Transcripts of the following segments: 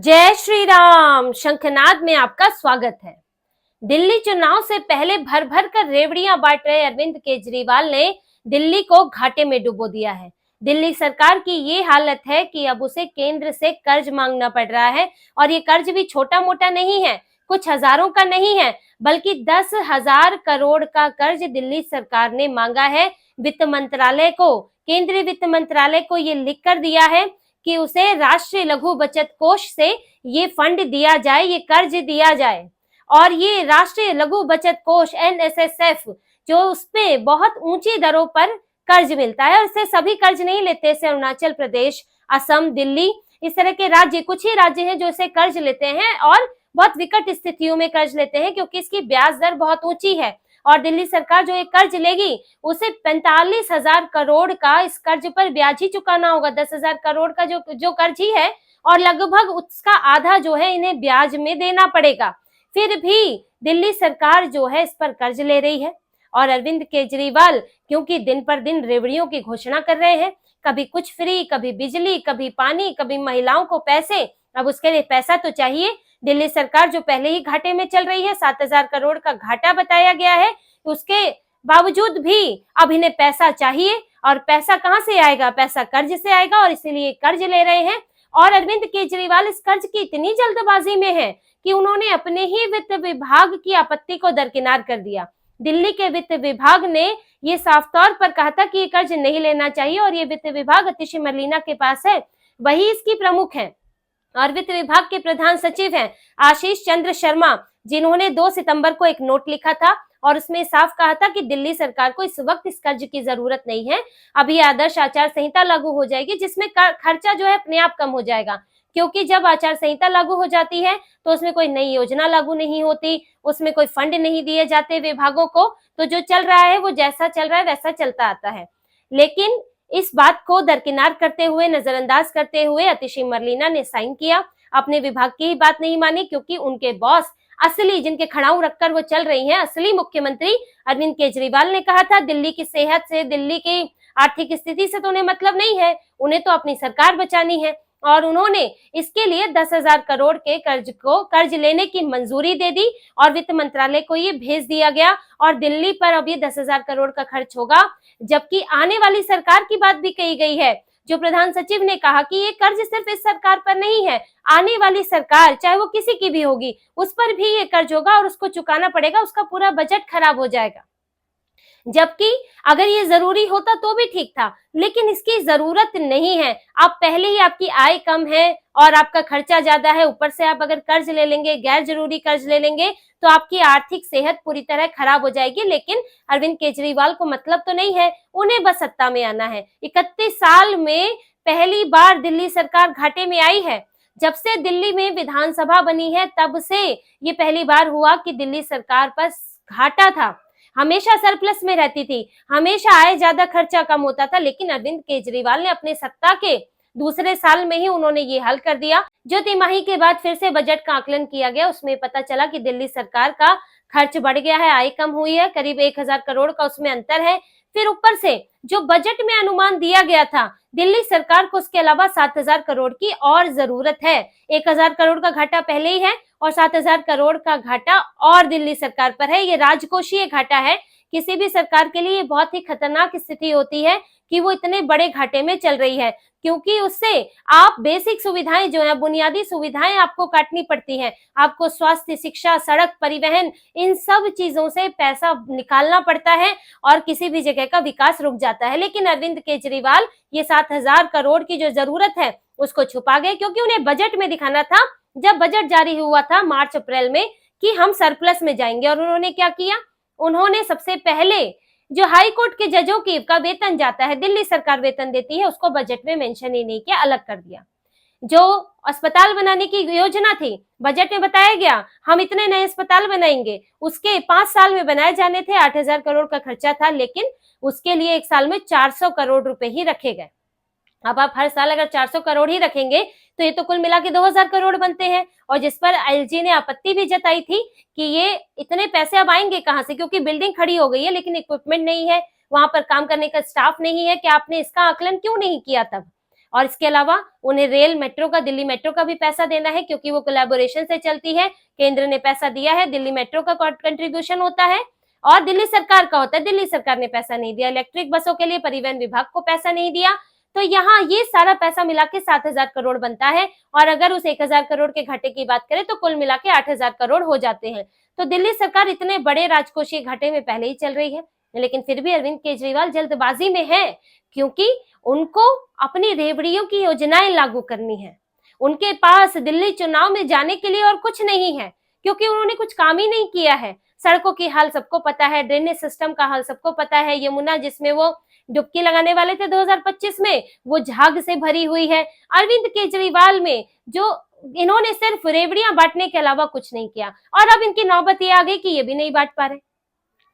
जय श्री राम। शंखनाद में आपका स्वागत है। दिल्ली चुनाव से पहले भर भर कर रेवड़ियां बांट रहे अरविंद केजरीवाल ने दिल्ली को घाटे में डुबो दिया है। दिल्ली सरकार की ये हालत है कि अब उसे केंद्र से कर्ज मांगना पड़ रहा है, और ये कर्ज भी छोटा मोटा नहीं है, कुछ हजारों का नहीं है, बल्कि 10,000 करोड़ का कर्ज दिल्ली सरकार ने मांगा है वित्त मंत्रालय को। केंद्रीय वित्त मंत्रालय को ये लिख कर दिया है कि उसे राष्ट्रीय लघु बचत कोष से ये फंड दिया जाए, ये कर्ज दिया जाए। और ये राष्ट्रीय लघु बचत कोष NSSF जो उसपे बहुत ऊंची दरों पर कर्ज मिलता है, और इससे सभी कर्ज नहीं लेते। इससे अरुणाचल प्रदेश, असम, दिल्ली, इस तरह के राज्य, कुछ ही राज्य हैं जो इसे कर्ज लेते हैं और बहुत विकट स्थितियों में कर्ज लेते हैं, क्योंकि इसकी ब्याज दर बहुत ऊंची है। और दिल्ली सरकार जो एक कर्ज लेगी उसे 45,000 करोड़ का इस कर्ज पर ब्याज ही चुकाना होगा। 10,000 करोड़ का जो कर्ज ही है, और लगभग उसका आधा जो है इन्हें ब्याज में देना पड़ेगा। फिर भी दिल्ली सरकार जो है इस पर कर्ज ले रही है। और अरविंद केजरीवाल क्योंकि दिन पर दिन रेवड़ियों की घोषणा कर रहे हैं, कभी कुछ फ्री, कभी बिजली, कभी पानी, कभी महिलाओं को पैसे। अब उसके लिए पैसा तो चाहिए। दिल्ली सरकार जो पहले ही घाटे में चल रही है, 7,000 करोड़ का घाटा बताया गया है, उसके बावजूद भी अब इन्हें पैसा चाहिए। और पैसा कहां से आएगा? पैसा कर्ज से आएगा, और इसीलिए कर्ज ले रहे हैं। और अरविंद केजरीवाल इस कर्ज की इतनी जल्दबाजी में है कि उन्होंने अपने ही वित्त विभाग की आपत्ति को दरकिनार कर दिया। दिल्ली के वित्त विभाग ने ये साफ तौर पर कहा था कि ये कर्ज नहीं लेना चाहिए, और ये वित्त विभाग आतिशी मरलेना के पास है, वही इसकी प्रमुख है। और वित्त विभाग के प्रधान सचिव हैं आशीष चंद्र शर्मा, जिन्होंने 2 सितंबर को एक नोट लिखा था और उसमें साफ कहा था कि दिल्ली सरकार को इस वक्त इस कर्ज की जरूरत नहीं है। अभी आदर्श आचार संहिता लागू हो जाएगी, जिसमें खर्चा जो है अपने आप कम हो जाएगा, क्योंकि जब आचार संहिता लागू हो जाती है तो उसमें कोई नई योजना लागू नहीं होती, उसमें कोई फंड नहीं दिए जाते विभागों को, तो जो चल रहा है वो जैसा चल रहा है वैसा चलता आता है। लेकिन इस बात को दरकिनार करते हुए, नजरअंदाज करते हुए आतिशी मरलेना ने साइन किया, अपने विभाग की ही बात नहीं मानी, क्योंकि उनके बॉस असली, जिनके खड़ाऊ रखकर वो चल रही हैं, असली मुख्यमंत्री अरविंद केजरीवाल ने कहा था दिल्ली की सेहत से, दिल्ली की आर्थिक स्थिति से तो उन्हें मतलब नहीं है, उन्हें तो अपनी सरकार बचानी है। और उन्होंने इसके लिए 10,000 करोड़ के कर्ज लेने की मंजूरी दे दी, और वित्त मंत्रालय को ये भेज दिया गया, और दिल्ली पर अब ये 10,000 करोड़ का खर्च होगा। जबकि आने वाली सरकार की बात भी कही गई है। जो प्रधान सचिव ने कहा कि ये कर्ज सिर्फ इस सरकार पर नहीं है, आने वाली सरकार चाहे वो किसी की भी होगी, उस पर भी ये कर्ज होगा और उसको चुकाना पड़ेगा, उसका पूरा बजट खराब हो जाएगा। जबकि अगर ये जरूरी होता तो भी ठीक था, लेकिन इसकी जरूरत नहीं है। आप पहले ही, आपकी आय कम है और आपका खर्चा ज्यादा है, ऊपर से आप अगर कर्ज ले लेंगे, गैर जरूरी कर्ज ले लेंगे, तो आपकी आर्थिक सेहत पूरी तरह खराब हो जाएगी। लेकिन अरविंद केजरीवाल को मतलब तो नहीं है, उन्हें बस सत्ता में आना है। 31 साल में पहली बार दिल्ली सरकार घाटे में आई है। जब से दिल्ली में विधानसभा बनी है तब से ये पहली बार हुआ कि दिल्ली सरकार पर घाटा था। हमेशा सरप्लस में रहती थी, हमेशा आय ज्यादा खर्चा कम होता था, लेकिन अरविंद केजरीवाल ने अपने सत्ता के दूसरे साल में ही उन्होंने ये हल कर दिया। जो तिमाही के बाद फिर से बजट का आकलन किया गया, उसमें पता चला कि दिल्ली सरकार का खर्च बढ़ गया है, आय कम हुई है, करीब 1,000 करोड़ का उसमें अंतर है। फिर ऊपर से जो बजट में अनुमान दिया गया था, दिल्ली सरकार को उसके अलावा 7,000 करोड़ की और जरूरत है। 1,000 करोड़ का घाटा पहले ही है, और 7,000 करोड़ का घाटा और दिल्ली सरकार पर है। ये राजकोषीय घाटा है। किसी भी सरकार के लिए बहुत ही खतरनाक स्थिति होती है कि वो इतने बड़े घाटे में चल रही है, क्योंकि उससे आप बेसिक सुविधाएं जो है, बुनियादी सुविधाएं आपको काटनी पड़ती हैं। आपको स्वास्थ्य, शिक्षा, सड़क, परिवहन, इन सब चीजों से पैसा निकालना पड़ता है, और किसी भी जगह का विकास रुक जाता है। लेकिन अरविंद केजरीवाल ये 7,000 करोड़ की जो जरूरत है उसको छुपा गए, क्योंकि उन्हें बजट में दिखाना था, जब बजट जारी हुआ था मार्च अप्रैल में, कि हम सरप्लस में जाएंगे। और उन्होंने क्या किया? उन्होंने सबसे पहले जो हाई कोर्ट के जजों की का वेतन जाता है, दिल्ली सरकार वेतन देती है, उसको बजट में मेंशन ही नहीं किया, अलग कर दिया। जो अस्पताल बनाने की योजना थी, बजट में बताया गया हम इतने नए अस्पताल बनाएंगे, उसके 5 साल में बनाए जाने थे, 8,000 करोड़ का खर्चा था, लेकिन उसके लिए एक साल में 400 करोड़ रुपए ही रखे गए। अब आप हर साल अगर 400 करोड़ ही रखेंगे तो ये तो कुल मिला के 2,000 करोड़ बनते हैं। और जिस पर एलजी ने आपत्ति भी जताई थी कि ये इतने पैसे अब आएंगे कहां से, क्योंकि बिल्डिंग खड़ी हो गई है लेकिन इक्विपमेंट नहीं है, वहां पर काम करने का स्टाफ नहीं है, कि आपने इसका आकलन क्यों नहीं किया तब। और इसके अलावा उन्हें रेल मेट्रो का, दिल्ली मेट्रो का भी पैसा देना है, क्योंकि वो कोलैबोरेशन से चलती है। केंद्र ने पैसा दिया है, दिल्ली मेट्रो का कंट्रीब्यूशन होता है और दिल्ली सरकार का होता है। दिल्ली सरकार ने पैसा नहीं दिया। इलेक्ट्रिक बसों के लिए परिवहन विभाग को पैसा नहीं दिया। तो यहाँ ये सारा पैसा मिला के 7,000 करोड़ बनता है और अगर उस 1,000 करोड़ के घाटे की बात करें तो कुल मिला के 8,000 करोड़ हो जाते हैं। तो दिल्ली सरकार इतने बड़े राजकोषीय घाटे में पहले ही चल रही है, लेकिन फिर भी अरविंद केजरीवाल जल्दबाजी में है, क्योंकि उनको अपनी रेवड़ियों की योजनाएं लागू करनी है। उनके पास दिल्ली चुनाव में जाने के लिए और कुछ नहीं है, क्योंकि उन्होंने कुछ काम ही नहीं किया है। सड़कों की हाल सबको पता है, ड्रेनेज सिस्टम का हाल सबको पता है। यमुना जिसमें वो डुबकी लगाने वाले थे 2025 में, वो झाग से भरी हुई है। अरविंद केजरीवाल में जो इन्होंने सिर्फ रेवड़ियां बांटने के अलावा कुछ नहीं किया, और अब इनकी नौबत ये आ गई कि ये भी नहीं बांट पा रहे।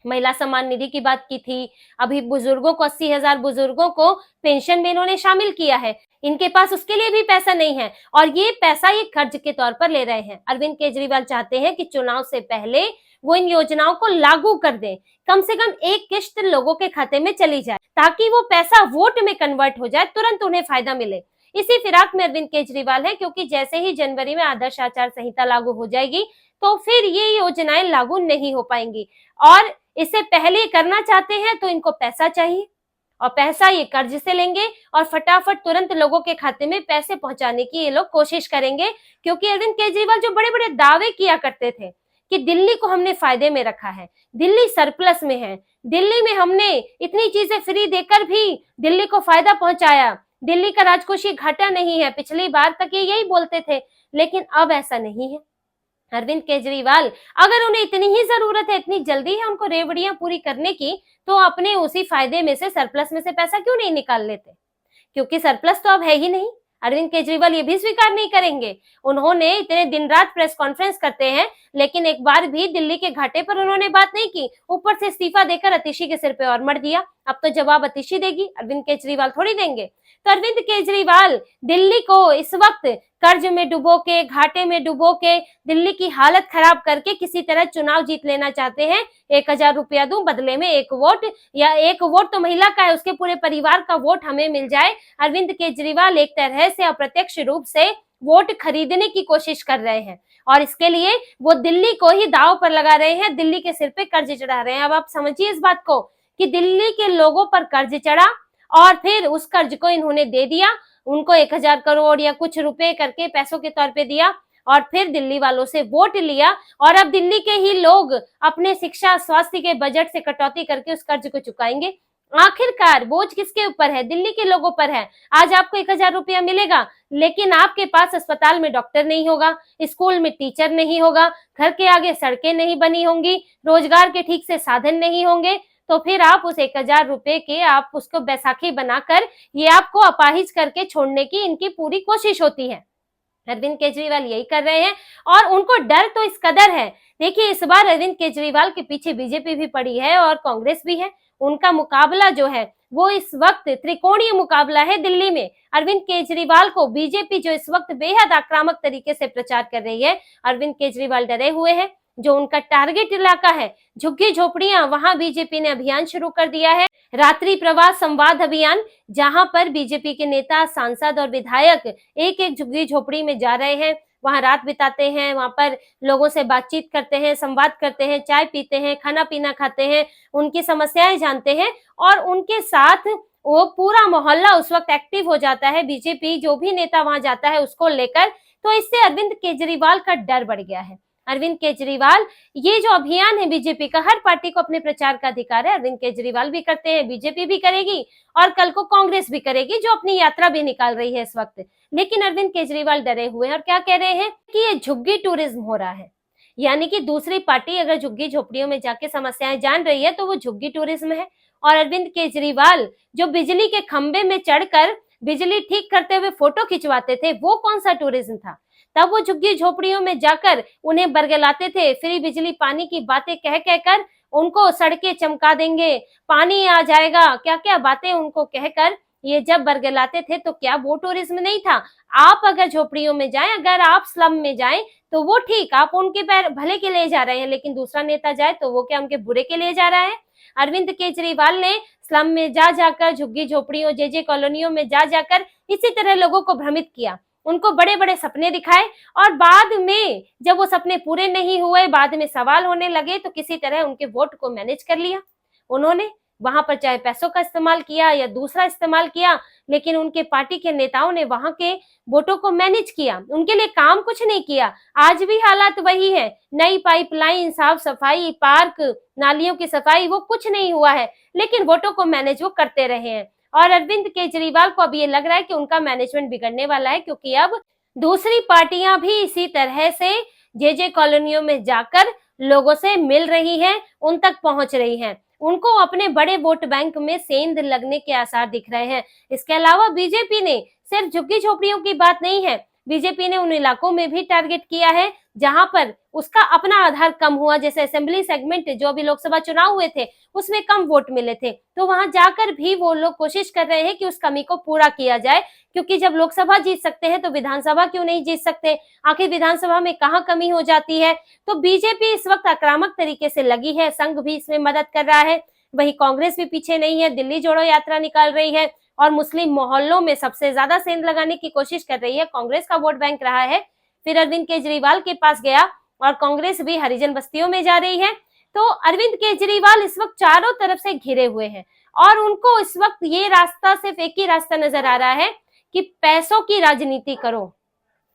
महिला सम्मान निधि की बात की थी, अभी बुजुर्गों को 80,000 बुजुर्गों को पेंशन में इन्होंने शामिल किया है, इनके पास उसके लिए भी पैसा नहीं है और ये पैसा ये कर्ज के तौर पर ले रहे हैं। अरविंद केजरीवाल चाहते हैं कि चुनाव से पहले वो इन योजनाओं को लागू कर दें, कम से कम एक किश्त लोगों के खाते में चली जाए, ताकि वो पैसा वोट में कन्वर्ट हो जाए, तुरंत उन्हें फायदा मिले। इसी फिराक में अरविंद केजरीवाल है, क्योंकि जैसे ही जनवरी में आदर्श आचार संहिता लागू हो जाएगी तो फिर ये योजनाएं लागू नहीं हो पाएंगी, और इससे पहले करना चाहते हैं तो इनको पैसा चाहिए, और पैसा ये कर्ज से लेंगे और फटाफट तुरंत लोगों के खाते में पैसे पहुंचाने की ये लोग कोशिश करेंगे। क्योंकि अरविंद केजरीवाल जो बड़े बड़े दावे किया करते थे कि दिल्ली को हमने फायदे में रखा है, दिल्ली सरप्लस में है, दिल्ली में हमने इतनी चीजें फ्री देकर भी दिल्ली को फायदा पहुंचाया, दिल्ली का राजकोषीय घाटा नहीं है, पिछली बार तक ये यही बोलते थे, लेकिन अब ऐसा नहीं है। अरविंद केजरीवाल अगर उन्हें इतनी ही जरूरत है, इतनी जल्दी है उनको रेवड़ियां पूरी करने की, तो अपने उसी फायदे में से, सरप्लस में से पैसा क्यों नहीं निकाल लेते, क्योंकि सरप्लस तो अब है ही नहीं। अरविंद केजरीवाल ये भी स्वीकार नहीं करेंगे। उन्होंने इतने दिन रात प्रेस कॉन्फ्रेंस करते हैं, लेकिन एक बार भी दिल्ली के घाटे पर उन्होंने बात नहीं की। ऊपर से इस्तीफा देकर अतिशी के सिर पे और मर दिया। अब तो जवाब अतिशी देगी, अरविंद केजरीवाल थोड़ी देंगे। तो अरविंद केजरीवाल दिल्ली को इस वक्त कर्ज में डुबो के, घाटे में डुबो के, दिल्ली की हालत खराब करके किसी तरह चुनाव जीत लेना चाहते हैं। 1,000 रुपया दूं बदले में एक वोट, या एक वोट तो महिला का है, उसके पूरे परिवार का वोट हमें मिल जाए। अरविंद केजरीवाल एक तरह से अप्रत्यक्ष रूप से वोट खरीदने की कोशिश कर रहे हैं, और इसके लिए वो दिल्ली को ही दांव पर लगा रहे हैं, दिल्ली के सिर पे कर्ज चढ़ा रहे हैं। अब आप समझिए इस बात को कि दिल्ली के लोगों पर कर्ज चढ़ा और फिर उस कर्ज को इन्होंने दे दिया, उनको 1,000 करोड़ या कुछ रुपए करके पैसों के तौर पे दिया, और फिर दिल्ली वालों से वोट लिया, और अब दिल्ली के ही लोग अपने शिक्षा स्वास्थ्य के बजट से कटौती करके उस कर्ज को चुकाएंगे। आखिरकार बोझ किसके ऊपर है? दिल्ली के लोगों पर है। आज आपको 1,000 रुपया मिलेगा, लेकिन आपके पास अस्पताल में डॉक्टर नहीं होगा, स्कूल में टीचर नहीं होगा, घर के आगे सड़कें नहीं बनी होंगी, रोजगार के ठीक से साधन नहीं होंगे, तो फिर आप उस 1,000 रुपए के आप उसको बैसाखी बनाकर ये आपको अपाहिज करके छोड़ने की इनकी पूरी कोशिश होती है। अरविंद केजरीवाल यही कर रहे हैं, और उनको डर तो इस कदर है। देखिए, इस बार अरविंद केजरीवाल के पीछे बीजेपी भी पड़ी है और कांग्रेस भी है। उनका मुकाबला जो है वो इस वक्त त्रिकोणीय मुकाबला है दिल्ली में। अरविंद केजरीवाल को बीजेपी जो इस वक्त बेहद आक्रामक तरीके से प्रचार कर रही है, अरविंद केजरीवाल डरे हुए हैं। जो उनका टारगेट इलाका है झुग्गी झोपड़ियां, वहां बीजेपी ने अभियान शुरू कर दिया है, रात्रि प्रवास संवाद अभियान, जहां पर बीजेपी के नेता, सांसद और विधायक एक एक झुग्गी झोपड़ी में जा रहे हैं, वहां रात बिताते हैं, वहां पर लोगों से बातचीत करते हैं, संवाद करते हैं, चाय पीते हैं, खाना पीना खाते हैं, उनकी समस्याएं जानते हैं, और उनके साथ वो पूरा मोहल्ला उस वक्त एक्टिव हो जाता है। बीजेपी जो भी नेता वहां जाता है उसको लेकर, तो इससे अरविंद केजरीवाल का डर बढ़ गया है। अरविंद केजरीवाल, ये जो अभियान है बीजेपी का, हर पार्टी को अपने प्रचार का अधिकार है, अरविंद केजरीवाल भी करते हैं, बीजेपी भी करेगी, और कल को कांग्रेस भी करेगी, जो अपनी यात्रा भी निकाल रही है इस वक्त। लेकिन अरविंद केजरीवाल डरे हुए हैं, और क्या कह रहे हैं कि ये झुग्गी टूरिज्म हो रहा है, यानी कि दूसरी पार्टी अगर झुग्गी झोपड़ियों में जाके समस्याएं जान रही है तो वो झुग्गी टूरिज्म है। और अरविंद केजरीवाल जो बिजली के खंबे में चढ़कर बिजली ठीक करते हुए फोटो खिंचवाते थे, वो कौन सा टूरिज्म था? तब वो झुग्गी झोपड़ियों में जाकर उन्हें बरगलाते थे, फ्री बिजली पानी की बातें कह कहकर उनको सड़कें चमका देंगे, पानी आ जाएगा, क्या क्या बातें उनको कहकर ये जब बरगलाते थे, तो क्या वो टूरिज्म नहीं था? आप अगर झोपड़ियों में जाएं, अगर आप स्लम में जाएं, तो वो ठीक, आप उनके भले के लिए जा रहे हैं, लेकिन दूसरा नेता जाए तो वो क्या उनके बुरे के लिए जा रहा है? अरविंद केजरीवाल ने स्लम में जा जाकर, झुग्गी झोपड़ियों, जे कॉलोनियों में जा जाकर इसी तरह लोगों को भ्रमित किया, उनको बड़े बड़े सपने दिखाए और बाद में जब वो सपने पूरे नहीं हुए, बाद में सवाल होने लगे, तो किसी तरह उनके वोट को मैनेज कर लिया उन्होंने। वहां पर चाहे पैसों का इस्तेमाल किया या दूसरा इस्तेमाल किया, लेकिन उनके पार्टी के नेताओं ने वहां के वोटों को मैनेज किया, उनके लिए काम कुछ नहीं किया। आज भी हालात वही है, नई पाइपलाइन, साफ सफाई, पार्क, नालियों की सफाई, वो कुछ नहीं हुआ है, लेकिन वोटों को मैनेज वो करते रहे हैं। और अरविंद केजरीवाल को अब ये लग रहा है कि उनका मैनेजमेंट बिगड़ने वाला है, क्योंकि अब दूसरी पार्टियां भी इसी तरह से जे कॉलोनियों में जाकर लोगों से मिल रही हैं, उन तक पहुंच रही हैं, उनको अपने बड़े वोट बैंक में सेंध लगने के आसार दिख रहे हैं। इसके अलावा बीजेपी ने सिर्फ झुग्गी झोपड़ियों की बात नहीं है, बीजेपी ने उन इलाकों में भी टारगेट किया है जहां पर उसका अपना आधार कम हुआ, जैसे असेंबली सेगमेंट जो अभी लोकसभा चुनाव हुए थे उसमें कम वोट मिले थे, तो वहां जाकर भी वो लोग कोशिश कर रहे हैं कि उस कमी को पूरा किया जाए, क्योंकि जब लोकसभा जीत सकते हैं तो विधानसभा क्यों नहीं जीत सकते, आखिर विधानसभा में कहाँ कमी हो जाती है। तो बीजेपी इस वक्त आक्रामक तरीके से लगी है, संघ भी इसमें मदद कर रहा है, वही कांग्रेस भी पीछे नहीं है, दिल्ली जोड़ो यात्रा निकाल रही है और मुस्लिम मोहल्लों में सबसे ज्यादा सेंध लगाने की कोशिश कर रही है। कांग्रेस का वोट बैंक रहा है, फिर अरविंद केजरीवाल के पास गया और कांग्रेस भी हरिजन बस्तियों में जा रही है। तो अरविंद केजरीवाल इस वक्त चारों तरफ से घिरे हुए हैं और उनको इस वक्त ये रास्ता, सिर्फ एक ही रास्ता नजर आ रहा है कि पैसों की राजनीति करो।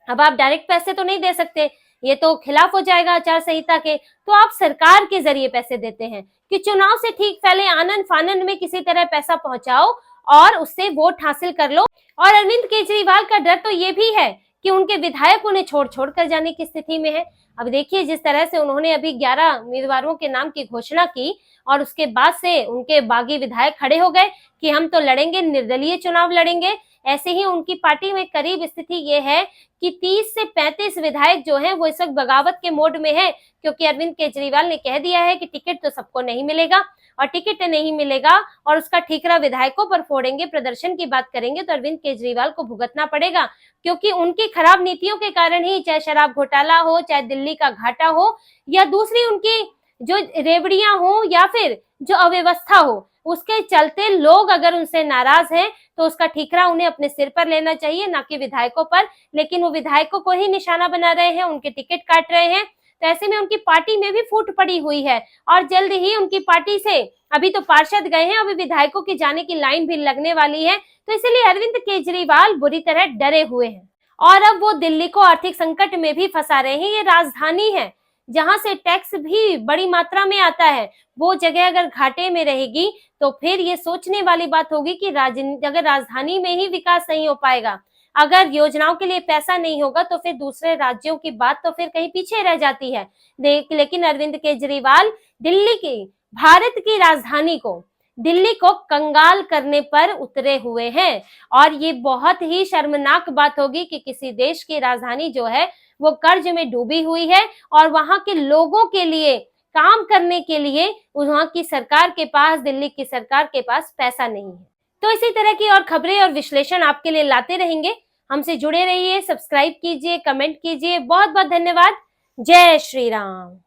अब आप डायरेक्ट पैसे तो नहीं दे सकते, ये तो खिलाफ हो जाएगा आचार संहिता के, तो आप सरकार के जरिए पैसे देते हैं कि चुनाव से ठीक पहले आनन फानन में किसी तरह पैसा पहुंचाओ और उससे वोट हासिल कर लो। और अरविंद केजरीवाल का डर तो ये भी है कि उनके विधायक उन्हें छोड़ कर जाने की स्थिति में है। अब देखिए जिस तरह से उन्होंने अभी 11 उम्मीदवारों के नाम की घोषणा की और उसके बाद से उनके बागी विधायक खड़े हो गए कि हम तो लड़ेंगे, निर्दलीय चुनाव लड़ेंगे। ऐसे ही उनकी पार्टी में करीब स्थिति ये है कि 30 से 35 विधायक जो हैं वो इस वक्त बगावत के मोड में है, क्योंकि अरविंद केजरीवाल ने कह दिया है कि टिकट तो सबको नहीं मिलेगा और टिकट नहीं मिलेगा और उसका ठीकरा विधायकों पर फोड़ेंगे, प्रदर्शन की बात करेंगे तो अरविंद केजरीवाल को भुगतना पड़ेगा, क्योंकि उनकी खराब नीतियों के कारण ही, चाहे शराब घोटाला हो, चाहे दिल्ली का घाटा हो या दूसरी उनकी जो रेवड़ियां हो या फिर जो अव्यवस्था हो, उसके चलते लोग अगर उनसे नाराज हैं तो उसका ठीकरा उन्हें अपने सिर पर लेना चाहिए, ना कि विधायकों पर। लेकिन वो विधायकों को ही निशाना बना रहे हैं, उनके टिकट काट रहे हैं, तो ऐसे में उनकी पार्टी में भी फूट पड़ी हुई है और जल्द ही उनकी पार्टी से अभी तो पार्षद गए हैं, अभी विधायकों की जाने की लाइन भी लगने वाली है। तो इसलिए अरविंद केजरीवाल बुरी तरह डरे हुए हैं और अब वो दिल्ली को आर्थिक संकट में भी फंसा रहे हैं। ये राजधानी है जहां से टैक्स भी बड़ी मात्रा में आता है, वो जगह अगर घाटे में रहेगी तो फिर ये सोचने वाली बात होगी कि अगर राजधानी में ही विकास नहीं हो पाएगा, अगर योजनाओं के लिए पैसा नहीं होगा तो फिर दूसरे राज्यों की बात तो फिर कहीं पीछे रह जाती है। लेकिन अरविंद केजरीवाल दिल्ली की, भारत की राजधानी को, दिल्ली को कंगाल करने पर उतरे हुए हैं और ये बहुत ही शर्मनाक बात होगी कि किसी देश की राजधानी जो है वो कर्ज में डूबी हुई है और वहां के लोगों के लिए काम करने के लिए वहां की सरकार के पास, दिल्ली की सरकार के पास पैसा नहीं है। तो इसी तरह की और खबरें और विश्लेषण आपके लिए लाते रहेंगे। हमसे जुड़े रहिए, सब्सक्राइब कीजिए, कमेंट कीजिए। बहुत बहुत धन्यवाद। जय श्री राम।